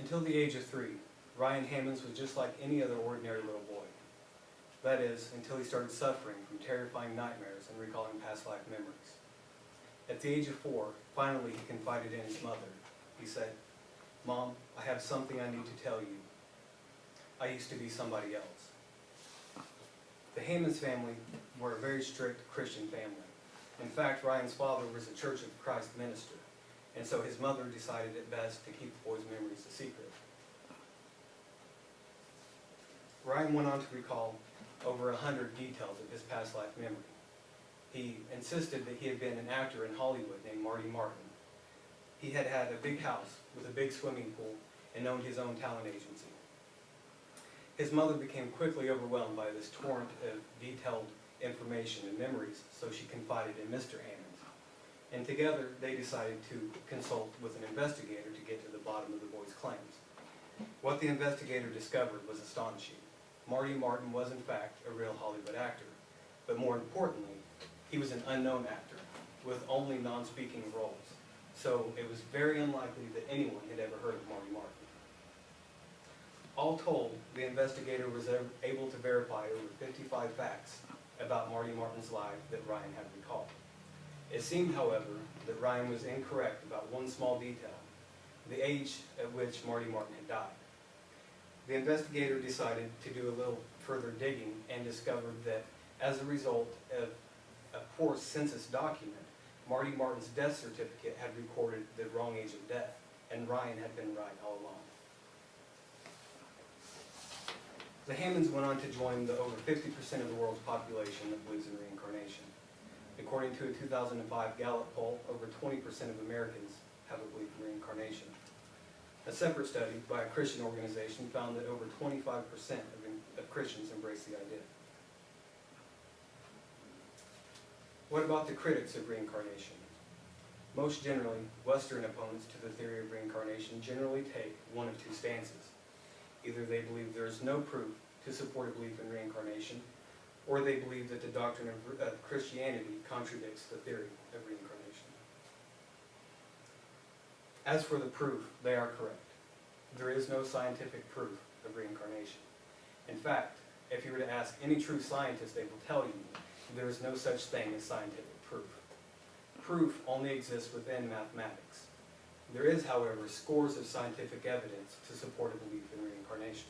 Until the age of 3, Ryan Hammonds was just like any other ordinary little boy. That is, until he started suffering from terrifying nightmares and recalling past life memories. At the age of 4, finally he confided in his mother. He said, "Mom, I have something I need to tell you. I used to be somebody else." The Hammonds family were a very strict Christian family. In fact, Ryan's father was a Church of Christ minister, and so his mother decided it best to keep the boy's memories a secret. Ryan went on to recall over 100 details of his past life memory. He insisted that he had been an actor in Hollywood named Marty Martin. He had had a big house with a big swimming pool and owned his own talent agency. His mother became quickly overwhelmed by this torrent of detailed information and memories, so she confided in Mr. Hammonds. And together they decided to consult with an investigator to get to the bottom of the boy's claims. What the investigator discovered was astonishing. Marty Martin was in fact a real Hollywood actor, but more importantly, he was an unknown actor with only non-speaking roles. So it was very unlikely that anyone had ever heard of Marty Martin. All told, the investigator was able to verify over 55 facts about Marty Martin's life that Ryan had recalled. It seemed, however, that Ryan was incorrect about one small detail, the age at which Marty Martin had died. The investigator decided to do a little further digging and discovered that as a result of a poor census document, Marty Martin's death certificate had recorded the wrong age of death, and Ryan had been right all along. The Hammonds went on to join the over 50% of the world's population that believes in reincarnation. According to a 2005 Gallup poll, over 20% of Americans have a belief in reincarnation. A separate study by a Christian organization found that over 25% of Christians embrace the idea. What about the critics of reincarnation? Most generally, Western opponents to the theory of reincarnation generally take one of two stances. Either they believe there is no proof to support a belief in reincarnation, or they believe that the doctrine of Christianity contradicts the theory of reincarnation. As for the proof, they are correct. There is no scientific proof of reincarnation. In fact, if you were to ask any true scientist, they will tell you there is no such thing as scientific proof. Proof only exists within mathematics. There is, however, scores of scientific evidence to support a belief in reincarnation.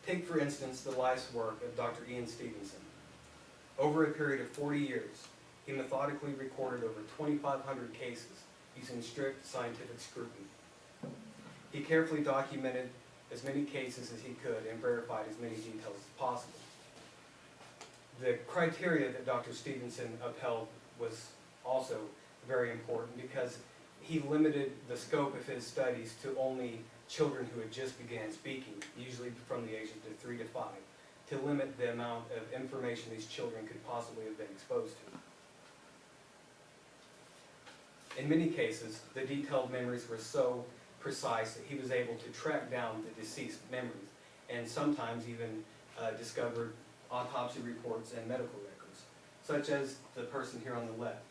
Take, for instance, the life's work of Dr. Ian Stevenson. Over a period of 40 years, he methodically recorded over 2,500 cases using strict scientific scrutiny. He carefully documented as many cases as he could and verified as many details as possible. The criteria that Dr. Stevenson upheld was also very important because he limited the scope of his studies to only children who had just began speaking, usually from the age of 3 to 5, to limit the amount of information these children could possibly have been exposed to. In many cases, the detailed memories were so precise that he was able to track down the deceased memories and sometimes even discovered autopsy reports and medical records, such as the person here on the left,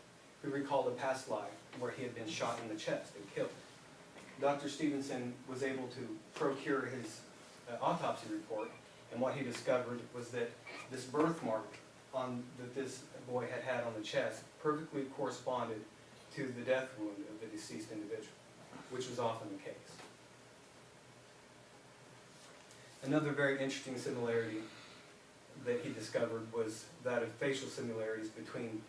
who recalled a past life where he had been shot in the chest and killed. Dr. Stevenson was able to procure his autopsy report, and what he discovered was that this birthmark that this boy had had on the chest perfectly corresponded to the death wound of the deceased individual, which was often the case. Another very interesting similarity that he discovered was that of facial similarities between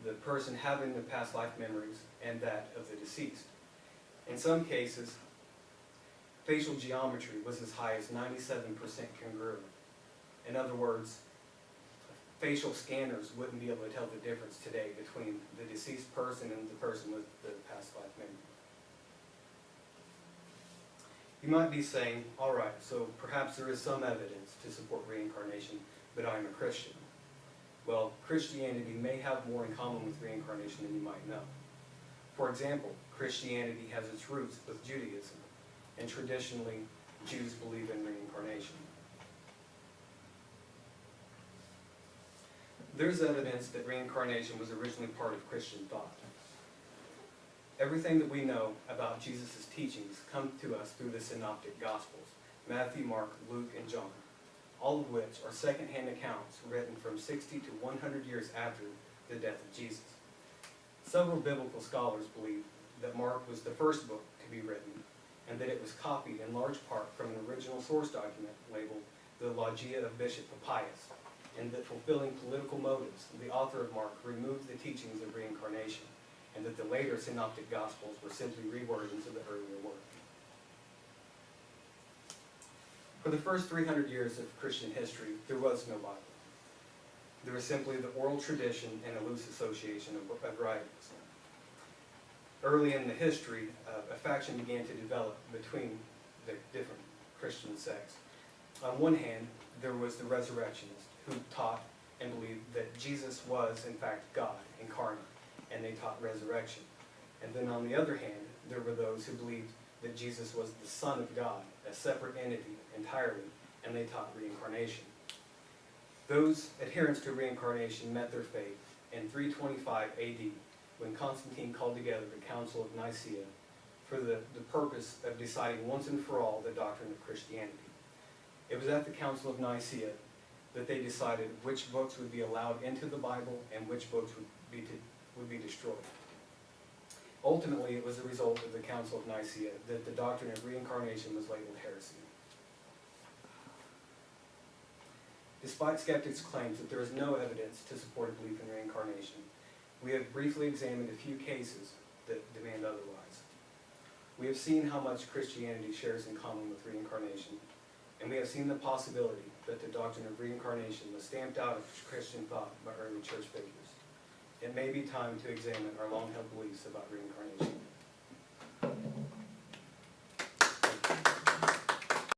the person having the past life memories and that of the deceased. In some cases, facial geometry was as high as 97% congruent. In other words, facial scanners wouldn't be able to tell the difference today between the deceased person and the person with the past life memory. You might be saying, all right, so perhaps there is some evidence to support reincarnation, but I'm a Christian. Well, Christianity may have more in common with reincarnation than you might know. For example, Christianity has its roots with Judaism, and traditionally, Jews believe in reincarnation. There's evidence that reincarnation was originally part of Christian thought. Everything that we know about Jesus' teachings come to us through the Synoptic Gospels, Matthew, Mark, Luke, and John, all of which are second-hand accounts written from 60 to 100 years after the death of Jesus. Several biblical scholars believe that Mark was the first book to be written, and that it was copied in large part from an original source document labeled the Logia of Bishop Papias, and that fulfilling political motives, the author of Mark removed the teachings of reincarnation, and that the later Synoptic Gospels were simply rewordings of the earlier work. For the first 300 years of Christian history, there was no Bible. There was simply the oral tradition and a loose association of writings. Early in the history, a faction began to develop between the different Christian sects. On one hand, there was the resurrectionists, who taught and believed that Jesus was, in fact, God incarnate, and they taught resurrection. And then on the other hand, there were those who believed that Jesus was the Son of God, a separate entity entirely, and they taught reincarnation. Those adherents to reincarnation met their fate in 325 AD, when Constantine called together the Council of Nicaea for the purpose of deciding once and for all the doctrine of Christianity. It was at the Council of Nicaea that they decided which books would be allowed into the Bible and which books would be destroyed. Ultimately, it was a result of the Council of Nicaea that the doctrine of reincarnation was labeled heresy. Despite skeptics' claims that there is no evidence to support a belief in reincarnation, we have briefly examined a few cases that demand otherwise. We have seen how much Christianity shares in common with reincarnation, and we have seen the possibility that the doctrine of reincarnation was stamped out of Christian thought by early church figures. It may be time to examine our long-held beliefs about reincarnation.